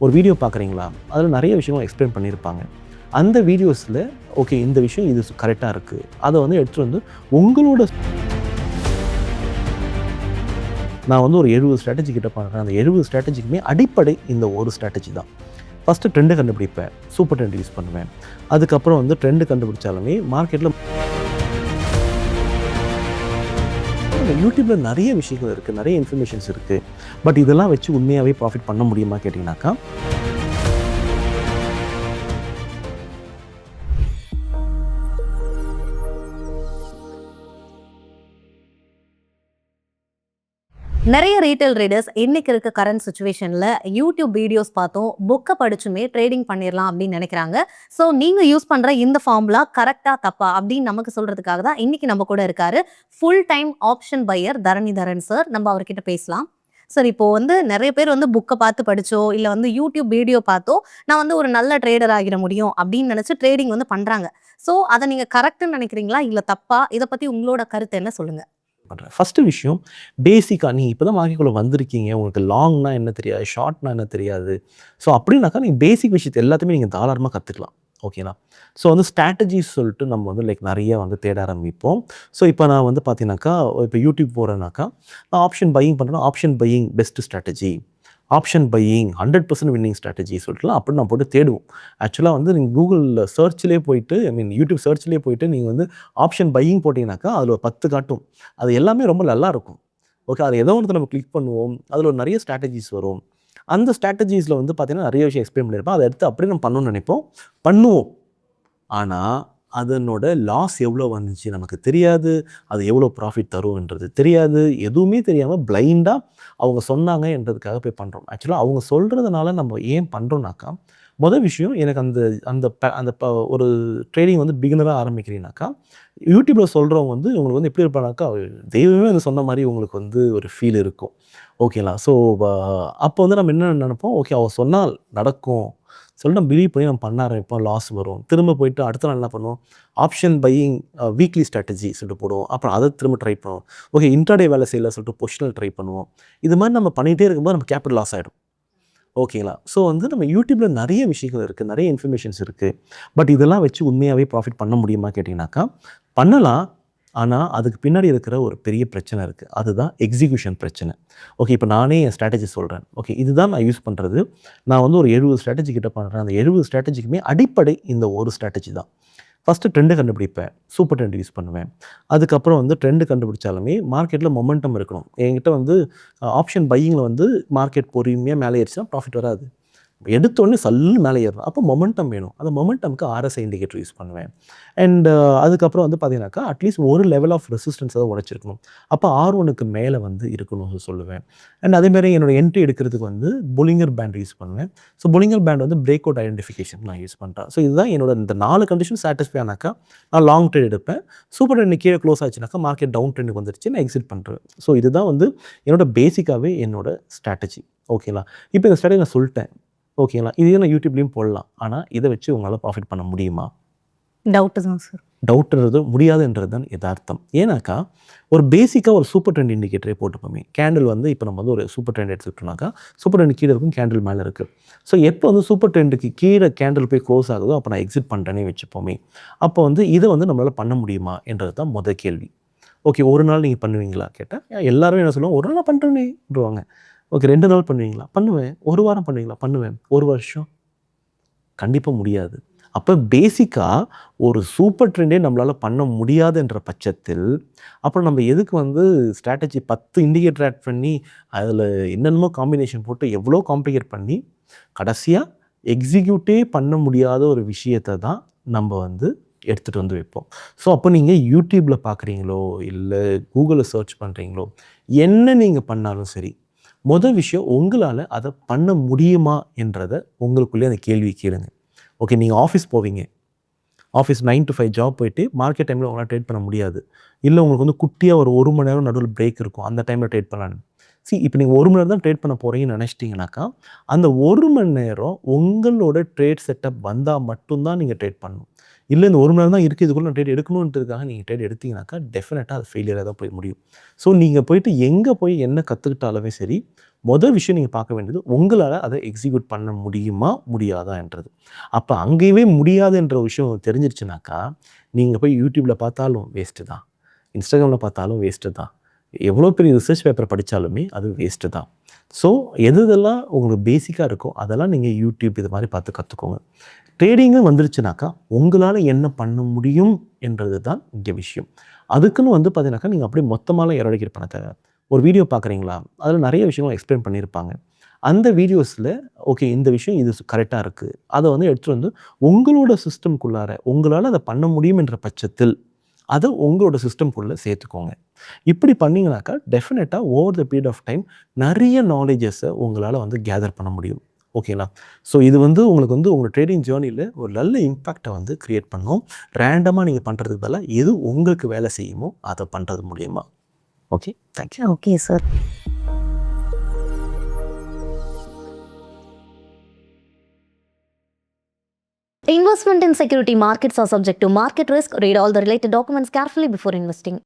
ஒரு வீடியோ பார்க்குறீங்களா, அதில் நிறைய விஷயங்கள் எக்ஸ்பிளைன் பண்ணியிருப்பாங்க. அந்த வீடியோஸில் ஓகே இந்த விஷயம் இது கரெக்டாக இருக்குது, அதை வந்து எடுத்துகிட்டு வந்து உங்களோட நான் வந்து ஒரு 70 ஸ்ட்ராட்டஜி கிட்ட பண்ணுறேன். அந்த 70 ஸ்ட்ராட்டஜிக்குமே அடிப்படை இந்த ஒரு ஸ்ட்ராட்டஜி தான். ஃபஸ்ட்டு ட்ரெண்டை கண்டுபிடிப்பேன், சூப்பர் ட்ரெண்ட் யூஸ் பண்ணுவேன். அதுக்கப்புறம் வந்து ட்ரெண்டு கண்டுபிடிச்சாலுமே மார்க்கெட்டில் யூடியூப்பில் நிறைய விஷயங்கள் இருக்குது, நிறைய இன்ஃபர்மேஷன்ஸ் இருக்குது. பட் இதெல்லாம் வச்சு உண்மையாகவே ப்ராஃபிட் பண்ண முடியுமா கேட்டிங்கனாக்கா, நிறைய ரீட்டைல் ட்ரேடர்ஸ் இன்னைக்கு இருக்க கரண்ட் சுச்சுவேஷன்ல யூடியூப் வீடியோஸ் பார்த்தும் புக்கை படிச்சுமே ட்ரேடிங் பண்ணிடலாம் அப்படின்னு நினைக்கிறாங்க. ஸோ நீங்க யூஸ் பண்ற இந்த ஃபார்முலா கரெக்டா தப்பா அப்படின்னு நமக்கு சொல்றதுக்காக தான் இன்னைக்கு நம்ம கூட இருக்காரு full time option pier Dharanidharan sir. நம்ம அவர்கிட்ட பேசலாம். சார், இப்போ வந்து நிறைய பேர் வந்து புக்கை பார்த்து படிச்சோ இல்லை வந்து யூடியூப் வீடியோ பார்த்தோ நான் வந்து ஒரு நல்ல ட்ரேடர் ஆகிட முடியும் அப்படின்னு நினைச்சு ட்ரேடிங் வந்து பண்றாங்க. ஸோ அதை நீங்க கரெக்ட்னு நினைக்கிறீங்களா இல்லை தப்பா? இதை பத்தி உங்களோட கருத்து என்ன, சொல்லுங்க. பண்ணுறேன். ஃபஸ்ட்டு விஷயம், பேசிக்காக நீங்கள் இப்போ தான் மார்க்கெட்டுக்குள்ளே வந்திருக்கீங்க, உங்களுக்கு லாங்னா என்ன தெரியாது, ஷார்ட்னா என்ன தெரியாது. ஸோ அப்படின்னாக்கா நீங்கள் பேசிக் விஷயத்தை எல்லாத்தையுமே நீங்கள் தாராளமாக கற்றுக்கலாம். ஓகேங்களா? ஸோ வந்து ஸ்ட்ராட்டஜிஸ் சொல்லிட்டு நம்ம வந்து நிறைய வந்து தேட ஆரம்பிப்போம். ஸோ இப்போ நான் வந்து பார்த்தீங்கன்னாக்கா, இப்போ யூடியூப் போகிறேன்னாக்கா, நான் ஆப்ஷன் பையிங் பண்ணுறேன்னா option buying best strategy, option buying 100% winning strategy சொல்லிட்டுலாம் அப்படி நான் போட்டு தேடுவோம். ஆக்சுவலாக வந்து நீங்கள் கூகுளில் சர்ச்லேயே போயிட்டு, யூடியூப் சர்ச்லேயே போயிட்டு நீங்கள் வந்து ஆப்ஷன் பையிங் போட்டிங்கனாக்கா அதில் ஒரு 10 காட்டும். அது எல்லாமே ரொம்ப நல்லாயிருக்கும். ஓகே, அது ஏதோ ஒன்று நம்ம கிளிக் பண்ணுவோம், அதில் ஒரு நிறைய ஸ்ட்ராட்டஜிஸ் வரும். அந்த ஸ்ட்ராட்டஜிஸில் வந்து பார்த்திங்கன்னா நிறைய விஷயம் எக்ஸ்பிளைன் பண்ணியிருப்பேன். அதை எடுத்து அப்படியே நம்ம பண்ணணும்னு நினைப்போம், பண்ணுவோம். ஆனால் அதனோட லாஸ் எவ்வளோ வந்துச்சு நமக்கு தெரியாது, அது எவ்வளோ ப்ராஃபிட் தரும்ன்றது தெரியாது. எதுவுமே தெரியாமல் பிளைண்டாக அவங்க சொன்னாங்க என்றதுக்காக போய் பண்ணுறோம். ஆக்சுவலாக அவங்க சொல்கிறதுனால நம்ம ஏன் பண்ணுறோம்னாக்கா, மொதல் விஷயம், எனக்கு அந்த அந்த அந்த ஒரு ட்ரேடிங் வந்து பிகினராக ஆரம்பிக்கிறீங்கனாக்கா, யூடியூப்பில் சொல்கிறவங்க வந்து உங்களுக்கு வந்து எப்படி இருப்பானாக்கா, தெய்வமே வந்து சொன்ன மாதிரி உங்களுக்கு வந்து ஒரு ஃபீல் இருக்கும். ஓகேங்களா? ஸோ அப்போ வந்து நம்ம என்ன நினைப்போம், ஓகே அவ சொன்னால் நடக்கும் சொல்லிட்டு நம்ம பிலீவ் பண்ணி நம்ம பண்ண ஆரம்பிப்போம், லாஸ் வரும். திரும்ப போயிட்டு அடுத்த நாள் என்ன பண்ணுவோம், ஆப்ஷன் பையிங் வீக்லி ஸ்ட்ராட்டஜி சொல்லிட்டு போடுவோம். அப்புறம் அதை திரும்ப ட்ரை பண்ணுவோம். ஓகே இன்ட்ராடே வேலை செய்யல சொல்லிட்டு பொசிஷனல் ட்ரை பண்ணுவோம். இது மாதிரி நம்ம பண்ணிகிட்டே இருக்கும்போது நம்ம கேபிட்டல் லாஸ் ஆகிடும். ஓகேங்களா? ஸோ வந்து நம்ம யூடியூப்பில் நிறைய விஷயங்கள் இருக்குது, நிறைய இன்ஃபர்மேஷன்ஸ் இருக்குது. பட் இதெல்லாம் வச்சு உண்மையாகவே ப்ராஃபிட் பண்ண முடியுமா கேட்டிங்கனாக்கா, பண்ணலாம். ஆனால் அதுக்கு பின்னாடி இருக்கிற ஒரு பெரிய பிரச்சனை இருக்குது. அதுதான் எக்ஸிக்யூஷன் பிரச்சனை. ஓகே, இப்போ நானே என் ஸ்ட்ராட்டஜி சொல்கிறேன். ஓகே, இதுதான் நான் யூஸ் பண்ணுறது. நான் வந்து ஒரு 70 ஸ்ட்ராட்டஜி கிட்ட பண்ணுறேன். அந்த 70 ஸ்ட்ராட்டஜிக்குமே அடிப்படை இந்த ஒரு ஸ்ட்ராட்டஜி தான். ஃபஸ்ட்டு ட்ரெண்டை கண்டுபிடிப்பேன், சூப்பர் ட்ரெண்ட் யூஸ் பண்ணுவேன். அதுக்கப்புறம் வந்து ட்ரெண்டு கண்டுபிடிச்சாலுமே மார்க்கெட்டில் மொமெண்டம் இருக்கணும். என்கிட்ட வந்து ஆப்ஷன் பையிங்கில் வந்து மார்க்கெட் பொறுமையாக மேலே ஏறிச்சுன்னா ப்ராஃபிட் வராது. எடுத்தோடனே சல்லுன்னு மேலே ஏறணும். அப்போ மொமெண்டம் வேணும். அந்த மொமெண்டமுக்கு RSI இண்டிகேட்டர் யூஸ் பண்ணுவேன். அண்ட் அதுக்கப்புறம் வந்து பார்த்தீங்கன்னாக்கா, அட்லீஸ்ட் ஒரு லெவல் ஆஃப் ரெசிஸ்டன்ஸ் தான் உடைச்சிருக்கணும். அப்போ R1க்கு மேலே வந்து இருக்கணும்னு சொல்லுவேன். அண்ட் அதேமாதிரி என்னோட என்ட்ரி எடுக்கிறதுக்கு வந்து பொலிங்கர் பேண்ட் யூஸ் பண்ணுவேன். ஸோ பொலிங்கர் பேண்ட் வந்து பிரேக் அவுட் ஐடென்டிஃபிகேஷன் நான் யூஸ் பண்ணுறேன். ஸோ இதுதான் என்னோட இந்த 4 கண்டிஷன் சாட்டிஸ்ஃபை ஆனாக்கா நான் லாங் ட்ரேட் எடுப்பேன். சூப்பர் ட்ரெண்ட் கீழே க்ளோஸ் ஆச்சுனாக்கா மார்க்கெட் டவுன் ட்ரெண்டுக்கு வந்துருச்சு, நான் எக்ஸிட் பண்ணுறேன். ஸோ இதுதான் வந்து என்னோட பேசிக்காகவே என்னோட ஸ்ட்ராட்டஜி. ஓகேங்களா? இப்போ இந்த ஸ்ட்ராட்டஜி நான் சொல்லிட்டேன். ஓகேங்களா? இதே நான் யூடியூப்லேயும் போடலாம். ஆனால் இதை வச்சு உங்களால் ப்ராஃபிட் பண்ண முடியுமா? டவுட்டு தான் சார். டவுட்டுன்றது முடியாதுன்றது தான் யதார்த்தம். ஏன்னாக்கா, ஒரு பேசிக்காக ஒரு சூப்பர் ட்ரெண்ட் இண்டிகேட்டரே போட்டுப்போமே. கேண்டில் வந்து இப்போ நம்ம வந்து ஒரு சூப்பர் ட்ரெண்ட் எடுத்துக்கிட்டோம்னாக்கா, சூப்பர் ட்ரெண்ட் கீழே இருக்கும், கேண்டில் மேலே இருக்குது. ஸோ எப்போ வந்து சூப்பர் ட்ரெண்டுக்கு கீழே கேண்டில் போய் க்ளோஸ் ஆகுதோ அப்போ நான் எக்ஸிட் பண்ணுறேனே வச்சுப்போமே. அப்போ வந்து இதை வந்து நம்மளால் பண்ண முடியுமா என்றது தான் முதல் கேள்வி. ஓகே, ஒரு நாள் நீங்கள் பண்ணுவீங்களா கேட்டால் எல்லாருமே என்ன சொல்லுவாங்க, ஒரு நாள் பண்ணுறேன்னுவாங்க. ஓகே 2 நாள் பண்ணுவீங்களா? பண்ணுவேன். 1 வாரம் பண்ணுவீங்களா? பண்ணுவேன். 1 வருஷம்? கண்டிப்பாக முடியாது. அப்போ பேசிக்காக ஒரு சூப்பர் ட்ரெண்டே நம்மளால் பண்ண முடியாதுன்ற பட்சத்தில் அப்புறம் நம்ம எதுக்கு வந்து ஸ்ட்ராட்டஜி 10 இண்டிகேட்டர் ஆட் பண்ணி அதில் என்னென்னமோ காம்பினேஷன் போட்டு எவ்வளோ காம்ப்ளிகேட் பண்ணி கடைசியாக எக்ஸிக்யூட்டே பண்ண முடியாத ஒரு விஷயத்தை தான் நம்ம வந்து எடுத்துகிட்டு வந்து வைப்போம். ஸோ அப்போ நீங்கள் யூடியூப்பில் பார்க்குறீங்களோ இல்லை கூகுளில் சர்ச் பண்ணுறீங்களோ என்ன நீங்கள் பண்ணாலும் சரி, முதல் விஷயம் உங்களால் அதை பண்ண முடியுமா என்றதை உங்களுக்குள்ளே அந்த கேள்வி கேளுங்க. ஓகே, நீங்கள் ஆஃபீஸ் போவீங்க, ஆஃபீஸ் 9 to 5 ஜாப் போயிட்டு மார்க்கெட் டைமில் உங்களால் ட்ரேட் பண்ண முடியாது. இல்லை உங்களுக்கு வந்து குட்டியாக ஒரு 1 மணி நேரம் நடுவில் பிரேக் இருக்கும், அந்த டைமில் ட்ரேட் பண்ணலான்னு. இப்போ நீங்கள் 1 மணி நேரம் தான் ட்ரேட் பண்ண போகிறீங்கன்னு நினச்சிட்டிங்கனாக்கா, அந்த 1 மணி நேரம் உங்களோட ட்ரேட் செட்டப் வந்தால் மட்டும்தான் நீங்கள் ட்ரேட் பண்ணணும். இல்லை இந்த 1 மணி நேரம் தான் இருக்குது, இதுக்குள்ள நான் ட்ரேட் எடுக்கணுன்றதுக்காக நீங்கள் ட்ரேட் எடுத்தீங்கன்னாக்கா டெஃபினட்டாக அது ஃபெயிலியராக தான் போய் முடியும். ஸோ நீங்கள் போயிட்டு எங்கே போய் என்ன கற்றுக்கிட்டாலுமே சரி, மொதல் விஷயம் நீங்கள் பார்க்க வேண்டியது உங்களால் அதை எக்ஸிக்யூட் பண்ண முடியுமா முடியாதான்றது. அப்போ அங்கேயே முடியாதுன்ற விஷயம் தெரிஞ்சிருச்சுனாக்கா நீங்கள் போய் யூடியூப்பில் பார்த்தாலும் வேஸ்ட்டு தான், இன்ஸ்டாகிராமில் பார்த்தாலும் வேஸ்ட்டு தான், எவ்வளோ பெரிய ரிசர்ச் பேப்பர் படித்தாலுமே அது வேஸ்ட்டு தான். ஸோ எதெல்லாம் உங்களுக்கு பேசிக்காக இருக்கோ அதெல்லாம் நீங்கள் யூடியூப் இது மாதிரி பார்த்து கற்றுக்கோங்க. ட்ரேடிங்கும் வந்துருச்சுனாக்கா உங்களால் என்ன பண்ண முடியும் என்றது தான் இங்கே விஷயம். அதுக்குன்னு பார்த்தீங்கன்னாக்கா நீங்கள் அப்படியே மொத்தமாலாம் எரடிகேட் பண்ண தேவை. ஒரு வீடியோ பார்க்குறீங்களா, அதில் நிறைய விஷயங்கள் எக்ஸ்பிளைன் பண்ணியிருப்பாங்க. அந்த வீடியோஸில் ஓகே இந்த விஷயம் இது கரெக்டாக இருக்குது, அதை எடுத்துகிட்டு உங்களோட சிஸ்டம்குள்ளார உங்களால் அதை பண்ண முடியும் என்ற பட்சத்தில் அதை உங்களோட சிஸ்டம்குள்ளே சேர்த்துக்கோங்க. இப்படி பண்ணிங்கனாக்கா டெஃபினட்டாக over the period of time நிறைய நாலேஜஸை உங்களால் கேதர் பண்ண முடியும். ஓகேங்களா? ஸோ இது உங்களுக்கு உங்களோட ட்ரேடிங் ஜேர்னியில் ஒரு நல்ல இம்பேக்டை கிரியேட் பண்ணும். ரேண்டமாக நீங்கள் பண்ணுறதுக்கு பதிலாக எது உங்களுக்கு வேலை செய்யுமோ அதை பண்ணுறது மூலியமாக. Okay, thank you. Okay sir. Investment in security markets are subject to market risk. Read all the related documents carefully before investing.